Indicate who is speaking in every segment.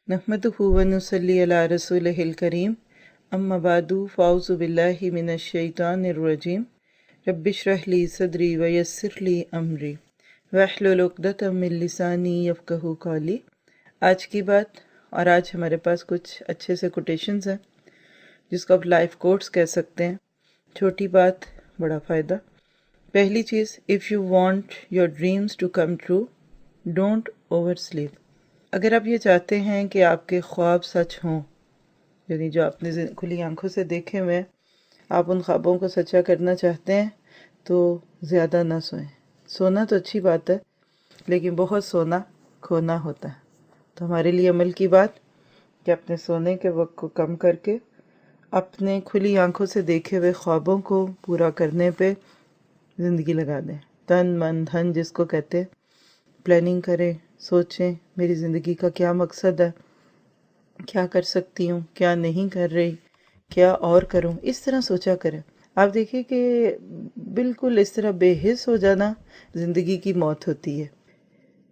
Speaker 1: नहमदुहु व नुसल्ली अला रसूलिहिल करीम अम्मा बादु फ़ाउज़ु बिल्लाहि मिनश शैतानिर रजीम रब्बिश्रह ली सदरी व यस्सिर ली अमरी वहलुल उक़दतम मिन लिसानी यफ़क़हू क़ौली। आज की बात, और आज हमारे पास कुछ अच्छे से कोटेशंस हैं जिसको आप लाइफ कोट्स कह सकते हैं। छोटी बात बड़ा फ़ायदा। पहली चीज़, if you want your dreams to come true don't oversleep. अगर आप ये चाहते हैं कि आपके ख्वाब सच हों, यानी जो आपने खुली आंखों से देखे हुए हैं, आप उन ख्वाबों को सच्चा करना चाहते हैं तो ज़्यादा ना सोएं। सोना तो अच्छी बात है, लेकिन बहुत सोना खोना होता है। तो हमारे लिए अमल की बात कि अपने सोने के वक्त को कम करके अपने खुली आंखों से देखे हुए ख्वाबों को पूरा करने पे ज़िंदगी लगा दें। तन मन धन जिसको कहते हैं, प्लानिंग करें, सोचें मेरी ज़िंदगी का क्या मकसद है, क्या कर सकती हूँ, क्या नहीं कर रही, क्या और करूँ, इस तरह सोचा करें। आप देखिए कि बिल्कुल इस तरह बेहिस हो जाना ज़िंदगी की मौत होती है।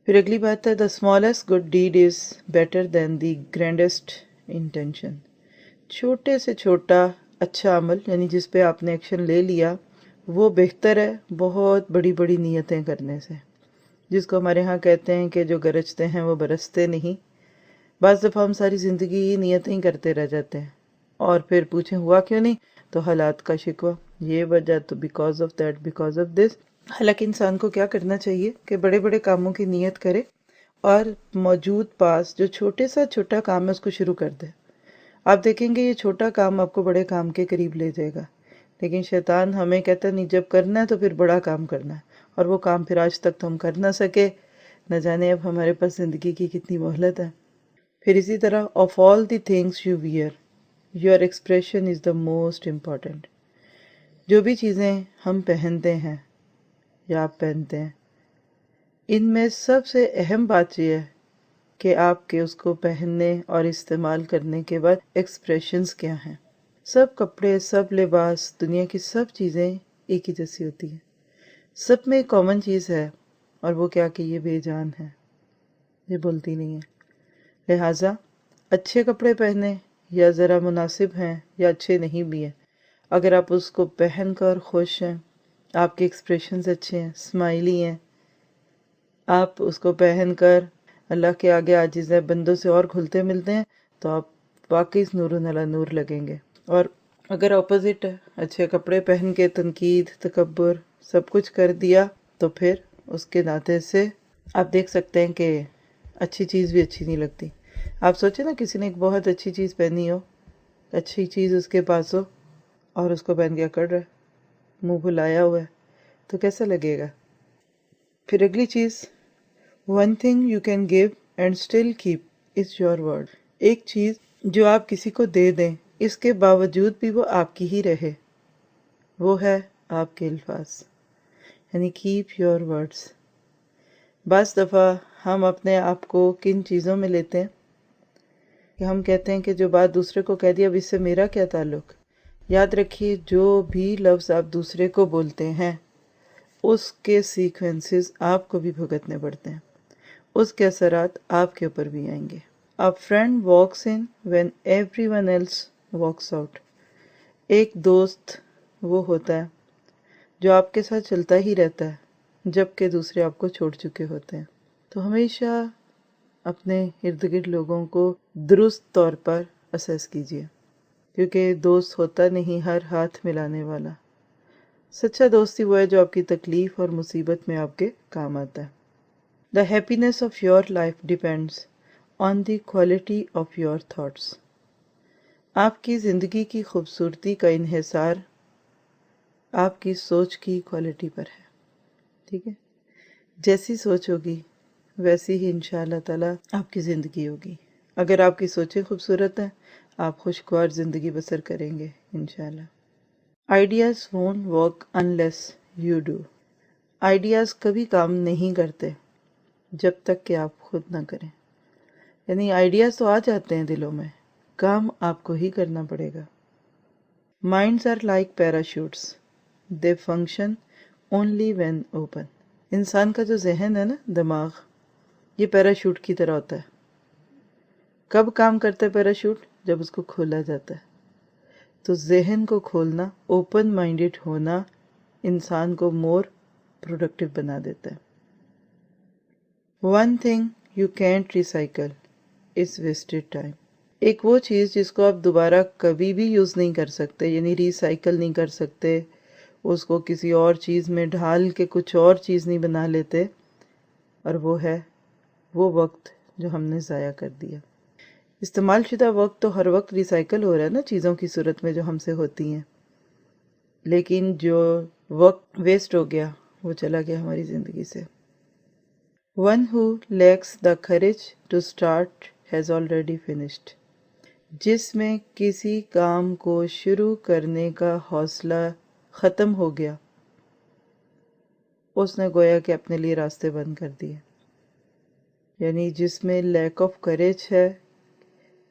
Speaker 1: फिर अगली बात है, the smallest good deed is better than the grandest intention. छोटे से छोटा अच्छा अमल, यानी जिस पे आपने एक्शन ले लिया, वो बेहतर है बहुत बड़ी बड़ी नीयतें करने से। जिसको हमारे यहाँ कहते हैं कि जो गरजते हैं वो बरसते नहीं। बाज़ दफ़ा हम सारी ज़िंदगी ये नियतें ही करते रह जाते हैं और फिर पूछें हुआ क्यों नहीं, तो हालात का शिकवा, ये वजह, तो because of that, because of this. हालांकि इंसान को क्या करना चाहिए कि बड़े बड़े कामों की नीयत करे और मौजूद पास जो छोटे सा छोटा काम है उसको शुरू कर दे। आप देखेंगे ये छोटा काम आपको बड़े काम के करीब ले जाएगा। लेकिन शैतान हमें कहता नहीं, जब करना है तो फिर बड़ा काम करना है, और वो काम फिर आज तक तो हम कर ना सके, न जाने अब हमारे पास ज़िंदगी की कितनी मोहलत है। फिर इसी तरह, of all the things you wear your expression is the most important. जो भी चीज़ें हम पहनते हैं या आप पहनते हैं, इनमें सबसे अहम बात यह है कि आपके उसको पहनने और इस्तेमाल करने के बाद एक्सप्रेशंस क्या हैं। सब कपड़े, सब लिबास, दुनिया की सब चीज़ें एक ही जैसी होती हैं। सब में एक कॉमन चीज़ है, और वो क्या कि ये बेजान है, ये बोलती नहीं है। लिहाजा अच्छे कपड़े पहने या ज़रा मुनासिब हैं या अच्छे नहीं भी हैं, अगर आप उसको पहन कर खुश हैं, आपके एक्सप्रेशंस अच्छे हैं, स्माइली हैं, आप उसको पहन कर अल्लाह के आगे आजिज़ है, बंदों से और घुलते मिलते हैं, तो आप वाकई नूरुन अला नूर लगेंगे। और अगर अपोजिट है, अच्छे कपड़े पहन के तनकीद, तकब्बुर सब कुछ कर दिया, तो फिर उसके नाते से आप देख सकते हैं कि अच्छी चीज़ भी अच्छी नहीं लगती। आप सोचें ना, किसी ने एक बहुत अच्छी चीज़ पहनी हो, अच्छी चीज़ उसके पास हो, और उसको पहन के अकड़ रहा है, मुंह फुलाया हुआ है, तो कैसा लगेगा। फिर अगली चीज़, one thing you can give and still keep is your word. एक चीज़ जो आप किसी को दे दें, इसके बावजूद भी वो आपकी ही रहे, वो है आपके अल्फाज, यानी कीप योर वर्ड्स। बस दफ़ा हम अपने आप को किन चीज़ों में लेते हैं कि हम कहते हैं कि जो बात दूसरे को कह दी, अब इससे मेरा क्या ताल्लुक़। याद रखिए, जो भी लफ्ज़ आप दूसरे को बोलते हैं उसके सीक्वेंसेस आपको भी भुगतने पड़ते हैं, उसके असरात आपके ऊपर भी आएंगे। A friend walks in when everyone else walks out. एक दोस्त वो होता है जो आपके साथ चलता ही रहता है जबकि दूसरे आपको छोड़ चुके होते हैं। तो हमेशा अपने इर्द गिर्द लोगों को दुरुस्त तौर पर असेस कीजिए, क्योंकि दोस्त होता नहीं हर हाथ मिलाने वाला। सच्चा दोस्त ही वो है जो आपकी तकलीफ़ और मुसीबत में आपके काम आता है। The happiness of your life depends on the quality of your thoughts. आपकी ज़िंदगी की खूबसूरती का इन्हिसार आपकी सोच की क्वालिटी पर है। ठीक है, जैसी सोच होगी वैसी ही इंशाअल्लाह ताला आपकी ज़िंदगी होगी। अगर आपकी सोचें खूबसूरत हैं, आप खुशगवार ज़िंदगी बसर करेंगे इंशाअल्लाह। Ideas won't work unless you do. Ideas कभी काम नहीं करते जब तक कि आप खुद ना करें। यानी आइडियाज़ तो आ जाते हैं दिलों में, काम आपको ही करना पड़ेगा। Minds are like parachutes, they function only when open. इंसान का जो जहन है ना, दिमाग, ये पैराशूट की तरह होता है। کب کام کرتا ہے پیراشوٹ؟ جب اس کو کھولا جاتا ہے۔ تو ذہن کو کھولنا، اوپن مائنڈڈ ہونا انسان کو مور پروڈکٹیو بنا دیتا ہے۔ One thing you can't recycle is wasted time. ایک وہ چیز جس کو آپ دوبارہ کبھی بھی یوز نہیں کر سکتے، یعنی ریسائیکل نہیں کر سکتے، اس کو کسی اور چیز میں ڈھال کے کچھ اور چیز نہیں بنا لیتے، اور وہ ہے وہ وقت جو ہم نے ضائع کر دیا۔ استعمال شدہ وقت تو ہر وقت ریسائیکل ہو رہا ہے نا، چیزوں کی صورت میں جو ہم سے ہوتی ہیں، لیکن جو وقت ویسٹ ہو گیا وہ چلا گیا ہماری زندگی سے۔ One who lacks the courage to start has already finished۔ جس میں کسی کام کو شروع کرنے کا حوصلہ ختم ہو گیا، اس نے گویا کہ اپنے لیے راستے بند کر دیے۔ یعنی جس میں لیک آف کریج ہے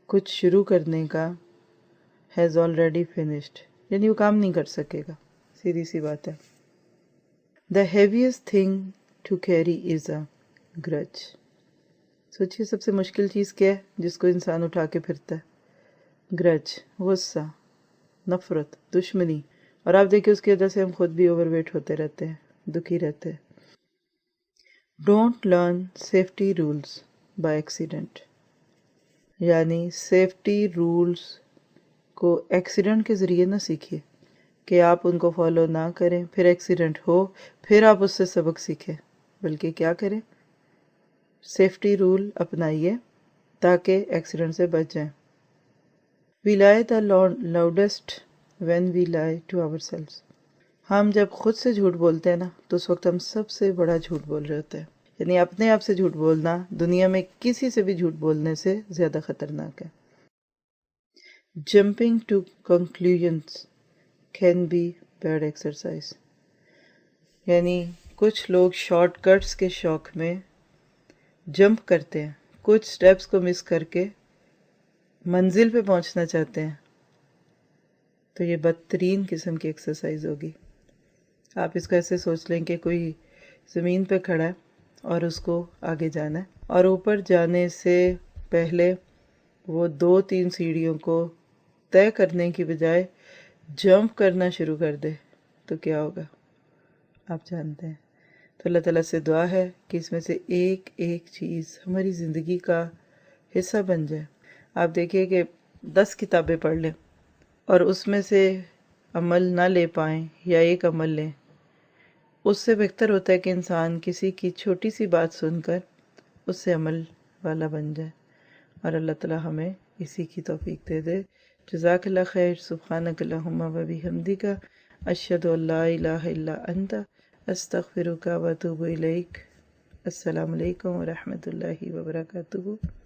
Speaker 1: کچھ شروع کرنے کا، ہیز آلریڈی فنشڈ، یعنی وہ کام نہیں کر سکے گا، سیدھی سی بات ہے۔ The heaviest thing to carry is a grudge. سوچیے سب سے مشکل چیز کیا ہے جس کو انسان اٹھا کے پھرتا ہے؟ گرج، غصہ، نفرت، دشمنی، اور آپ دیکھیں اس کی وجہ سے ہم خود بھی اوور ویٹ ہوتے رہتے ہیں، دکھی رہتے ہیں۔ Don't learn safety rules by accident, یعنی سیفٹی رولز کو ایکسیڈنٹ کے ذریعے نہ سیکھیے کہ آپ ان کو فالو نہ کریں، پھر ایکسیڈنٹ ہو، پھر آپ اس سے سبق سیکھیں، بلکہ کیا کریں؟ سیفٹی رول اپنائیے تاکہ ایکسیڈنٹ سے بچ جائیں۔ وی لائی دا لاؤڈسٹ وین وی لائی ٹو آور سیلوز۔ ہم جب خود سے جھوٹ بولتے ہیں نا تو اس وقت ہم سب سے بڑا جھوٹ بول رہے ہوتے ہیں، یعنی اپنے آپ سے جھوٹ بولنا دنیا میں کسی سے بھی جھوٹ بولنے سے زیادہ خطرناک ہے۔ Jumping to conclusions can be bad exercise, یعنی کچھ لوگ شارٹ کٹس کے شوق میں جمپ کرتے ہیں، کچھ سٹیپس کو مس کر کے منزل پہ پہنچنا چاہتے ہیں، تو یہ بدترین قسم کی ایکسرسائز ہوگی۔ آپ اس کو ایسے سوچ لیں کہ کوئی زمین پہ کھڑا ہے اور اس کو آگے جانا ہے، اور اوپر جانے سے پہلے وہ 2-3 سیڑھیوں کو طے کرنے کی بجائے جمپ کرنا شروع کر دے تو کیا ہوگا آپ جانتے ہیں۔ تو اللہ تعالیٰ سے دعا ہے کہ اس میں سے ایک ایک چیز ہماری زندگی کا حصہ بن جائے۔ آپ دیکھیے کہ 10 کتابیں پڑھ لیں اور اس میں سے عمل نہ لے پائیں یا ایک عمل لیں، اس سے بہتر ہوتا ہے کہ انسان کسی کی چھوٹی سی بات سن کر اس سے عمل والا بن جائے، اور اللہ تعالیٰ ہمیں اسی کی توفیق دے دے۔ جزاک اللہ خیر، سبحانک اللہم و بحمدک، اشہد ان لا الہ الا انت، استغفرک و اتوب الیک۔ السلام علیکم ورحمۃ اللہ وبرکاتہ۔